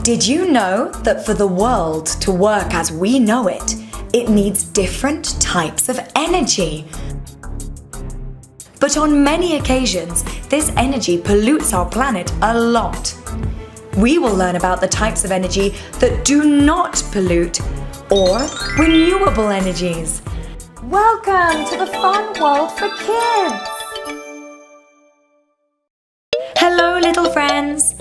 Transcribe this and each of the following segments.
Did you know that for the world to work as we know it, it needs different types of energy? But on many occasions, this energy pollutes our planet a lot. We will learn about the types of energy that do not pollute, or renewable energies. Welcome to the fun world for kids! Hello, little friends!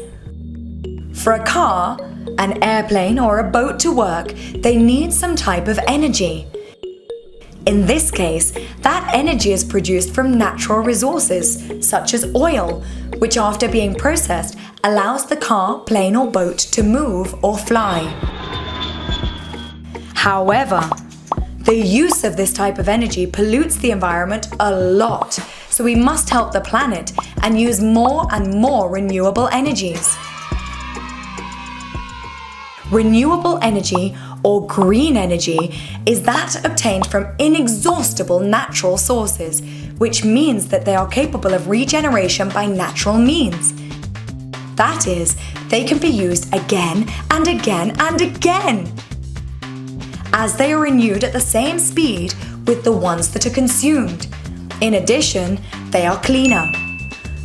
For a car, an airplane, or a boat to work, they need some type of energy. In this case, that energy is produced from natural resources, such as oil, which after being processed allows the car, plane or boat to move or fly. However, the use of this type of energy pollutes the environment a lot, so we must help the planet and use more and more renewable energies. Renewable energy, or green energy, is that obtained from inexhaustible natural sources, which means that they are capable of regeneration by natural means. That is, they can be used again and again and again, as they are renewed at the same speed with the ones that are consumed. In addition, they are cleaner.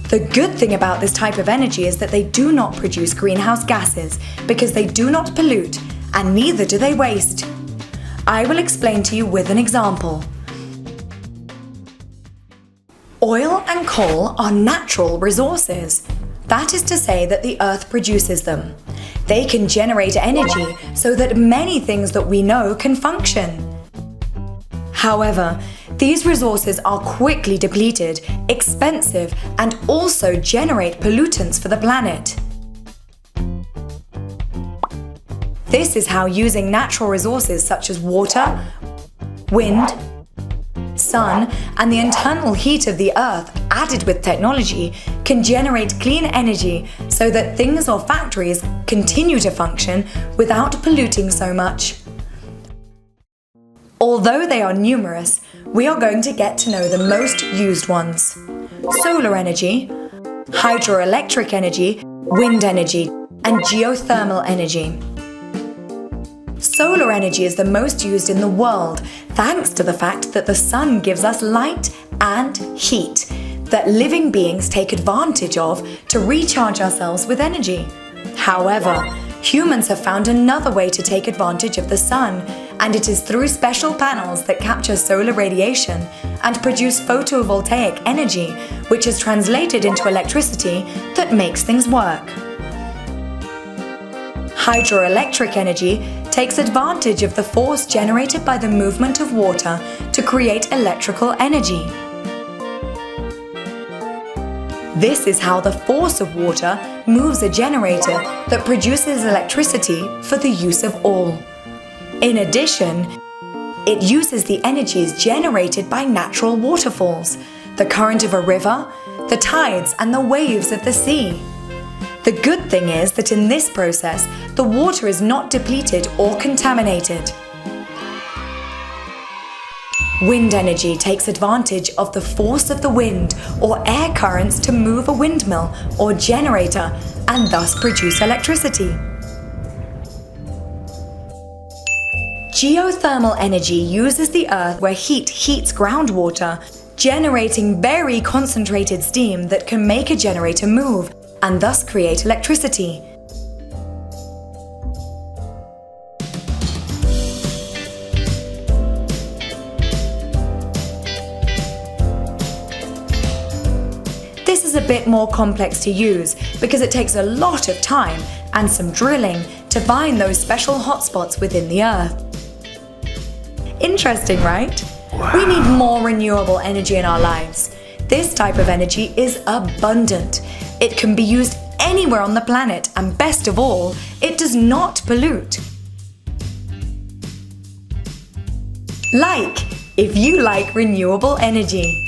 The good thing about this type of energy is that they do not produce greenhouse gases because they do not pollute, and neither do they waste. I will explain to you with an example. Oil and coal are natural resources. That is to say that the earth produces them. They can generate energy so that many things that we know can function. However, these resources are quickly depleted, expensive, and also generate pollutants for the planet. This is how using natural resources such as water, wind, sun, and the internal heat of the earth added with technology can generate clean energy so that things or factories continue to function without polluting so much. Although they are numerous, we are going to get to know the most used ones: solar energy, hydroelectric energy, wind energy, and geothermal energy. Solar energy is the most used in the world thanks to the fact that the sun gives us light and heat that living beings take advantage of to recharge ourselves with energy. However, humans have found another way to take advantage of the sun, and it is through special panels that capture solar radiation and produce photovoltaic energy, which is translated into electricity that makes things work. Hydroelectric energy takes advantage of the force generated by the movement of water to create electrical energy. This is how the force of water moves a generator that produces electricity for the use of all. In addition, it uses the energies generated by natural waterfalls, the current of a river, the tides, and the waves of the sea. The good thing is that in this process, the water is not depleted or contaminated. Wind energy takes advantage of the force of the wind or air currents to move a windmill or generator and thus produce electricity. Geothermal energy uses the earth where heat heats groundwater, generating very concentrated steam that can make a generator move and thus create electricity. This is a bit more complex to use because it takes a lot of time and some drilling to find those special hotspots within the earth. Interesting, right? Wow. We need more renewable energy in our lives. This type of energy is abundant. It can be used anywhere on the planet, and best of all, it does not pollute. Like if you like renewable energy.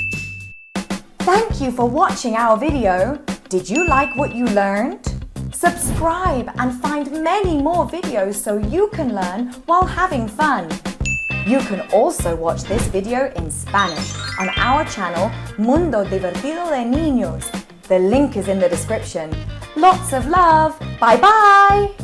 Thank you for watching our video. Did you like what you learned? Subscribe and find many more videos so you can learn while having fun. You can also watch this video in Spanish on our channel Mundo Divertido de Niños. The link is in the description. Lots of love. Bye bye.